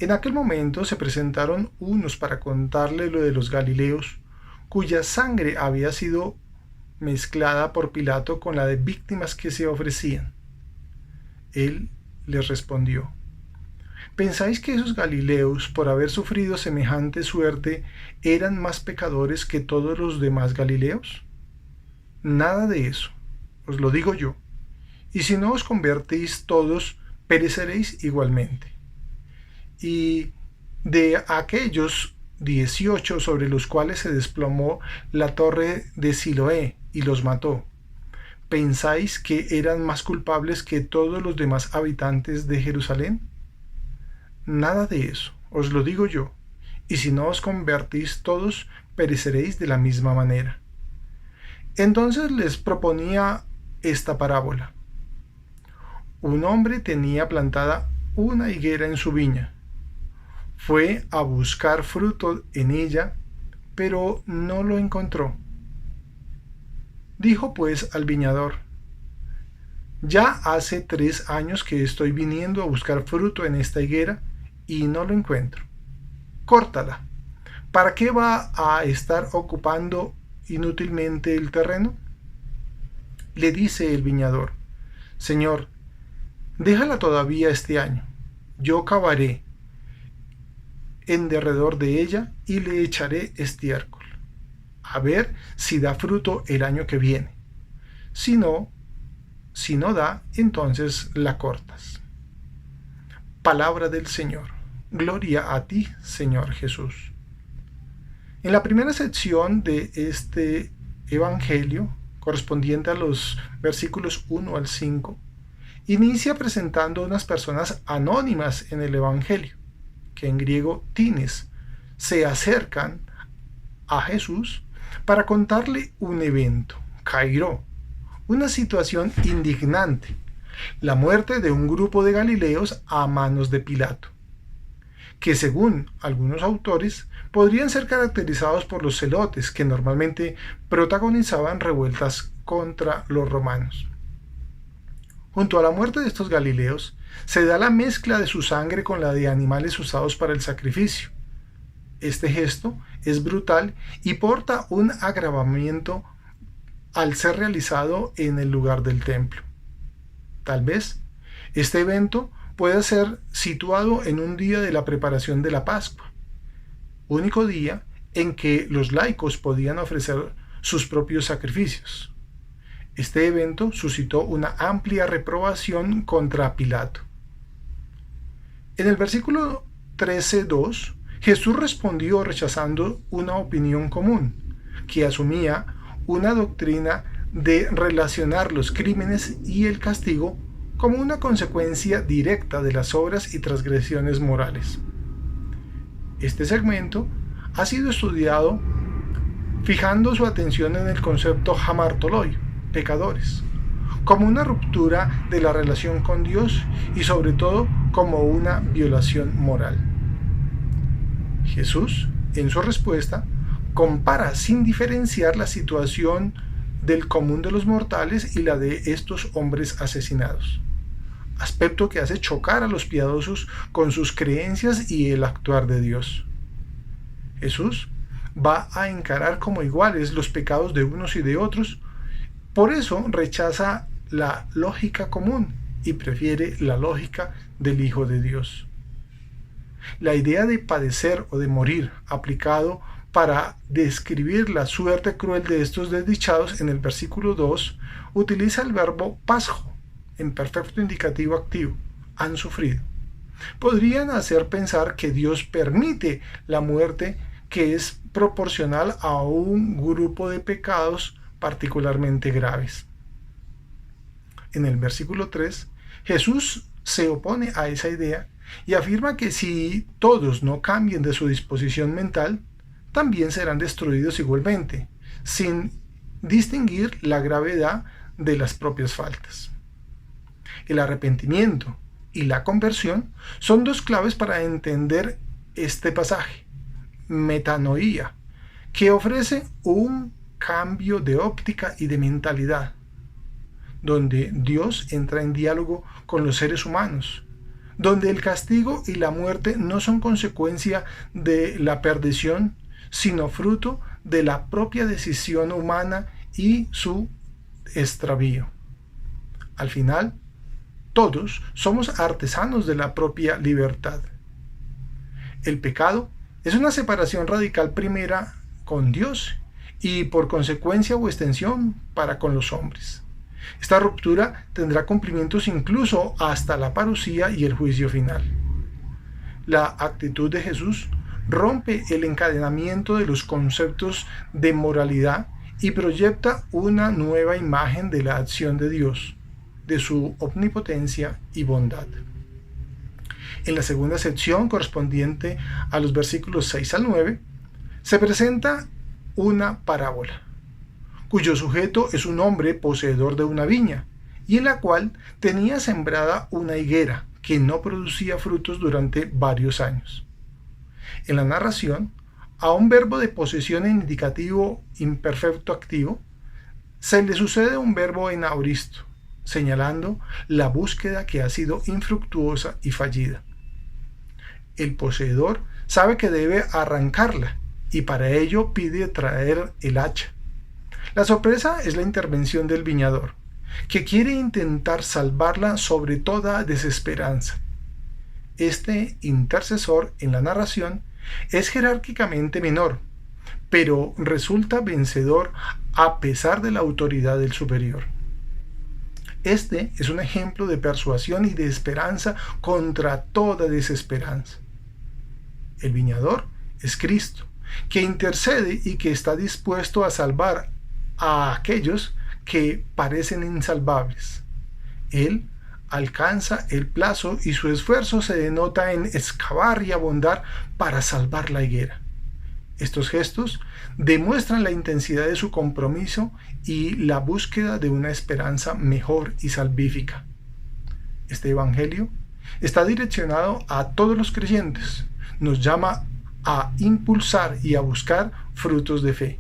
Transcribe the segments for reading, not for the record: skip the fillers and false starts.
En aquel momento se presentaron unos para contarle lo de los Galileos, cuya sangre había sido mezclada por Pilato con la de víctimas que se ofrecían. Él les respondió: ¿Pensáis que esos Galileos, por haber sufrido semejante suerte, eran más pecadores que todos los demás Galileos? Nada de eso, os lo digo yo. Y si no os convertís todos, pereceréis igualmente. Y de aquellos 18 sobre los cuales se desplomó la torre de Siloé y los mató, ¿pensáis que eran más culpables que todos los demás habitantes de Jerusalén? Nada de eso, os lo digo yo. Y si no os convertís todos, pereceréis de la misma manera. Entonces les proponía esta parábola. Un hombre tenía plantada una higuera en su viña. Fue a buscar fruto en ella, pero no lo encontró. Dijo pues al viñador: ya hace 3 años que estoy viniendo a buscar fruto en esta higuera y no lo encuentro. Córtala. ¿Para qué va a estar ocupando inútilmente el terreno? Le dice el viñador: Señor, déjala todavía este año. Yo cavaré en derredor de ella y le echaré estiércol, a ver si da fruto el año que viene. Si no da, entonces la cortas. Palabra del Señor. Gloria a ti, Señor Jesús. En la primera sección de este Evangelio, correspondiente a los versículos 1 al 5, inicia presentando unas personas anónimas en el Evangelio, que en griego tines, se acercan a Jesús para contarle un evento, kairó, una situación indignante, la muerte de un grupo de galileos a manos de Pilato, que según algunos autores podrían ser caracterizados por los celotes que normalmente protagonizaban revueltas contra los romanos. Junto a la muerte de estos galileos se da la mezcla de su sangre con la de animales usados para el sacrificio. Este gesto es brutal y porta un agravamiento al ser realizado en el lugar del templo. Tal vez este evento pueda ser situado en un día de la preparación de la Pascua, único día en que los laicos podían ofrecer sus propios sacrificios. Este evento suscitó una amplia reprobación contra Pilato. En el versículo 13:2, Jesús respondió rechazando una opinión común, que asumía una doctrina de relacionar los crímenes y el castigo como una consecuencia directa de las obras y transgresiones morales. Este segmento ha sido estudiado fijando su atención en el concepto hamartoloi, pecadores, como una ruptura de la relación con Dios y sobre todo como una violación moral. Jesús, en su respuesta, compara sin diferenciar la situación del común de los mortales y la de estos hombres asesinados, aspecto que hace chocar a los piadosos con sus creencias y el actuar de Dios. Jesús va a encarar como iguales los pecados de unos y de otros. Por eso rechaza la lógica común y prefiere la lógica del Hijo de Dios. La idea de padecer o de morir aplicado para describir la suerte cruel de estos desdichados en el versículo 2 utiliza el verbo pasjo en perfecto indicativo activo, han sufrido. Podrían hacer pensar que Dios permite la muerte que es proporcional a un grupo de pecados particularmente graves. En el versículo 3, Jesús se opone a esa idea y afirma que si todos no cambien de su disposición mental, también serán destruidos igualmente, sin distinguir la gravedad de las propias faltas. El arrepentimiento y la conversión son dos claves para entender este pasaje. Metanoía, que ofrece un cambio de óptica y de mentalidad, donde Dios entra en diálogo con los seres humanos, donde el castigo y la muerte no son consecuencia de la perdición, sino fruto de la propia decisión humana y su extravío. Al final, todos somos artesanos de la propia libertad. El pecado es una separación radical primera con Dios y por consecuencia o extensión para con los hombres. Esta ruptura tendrá cumplimientos incluso hasta la parucía y el juicio final. La actitud de Jesús rompe el encadenamiento de los conceptos de moralidad y proyecta una nueva imagen de la acción de Dios, de su omnipotencia y bondad. En la segunda sección, correspondiente a los versículos 6 al 9, se presenta una parábola, cuyo sujeto es un hombre poseedor de una viña, y en la cual tenía sembrada una higuera que no producía frutos durante varios años. En la narración, a un verbo de posesión en indicativo imperfecto activo, se le sucede un verbo en aoristo, señalando la búsqueda que ha sido infructuosa y fallida. El poseedor sabe que debe arrancarla y para ello pide traer el hacha. La sorpresa es la intervención del viñador, que quiere intentar salvarla sobre toda desesperanza. Este intercesor en la narración es jerárquicamente menor, pero resulta vencedor a pesar de la autoridad del superior. Este es un ejemplo de persuasión y de esperanza contra toda desesperanza. El viñador es Cristo, que intercede y que está dispuesto a salvar a aquellos que parecen insalvables. Él alcanza el plazo y su esfuerzo se denota en excavar y abondar para salvar la higuera. Estos gestos demuestran la intensidad de su compromiso y la búsqueda de una esperanza mejor y salvífica. Este evangelio está direccionado a todos los creyentes. Nos llama a impulsar y a buscar frutos de fe.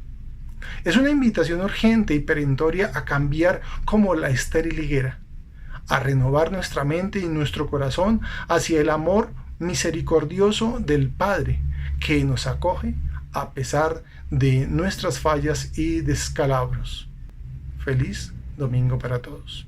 Es una invitación urgente y perentoria a cambiar como la estéril higuera, a renovar nuestra mente y nuestro corazón hacia el amor misericordioso del Padre, que nos acoge a pesar de nuestras fallas y descalabros. Feliz domingo para todos.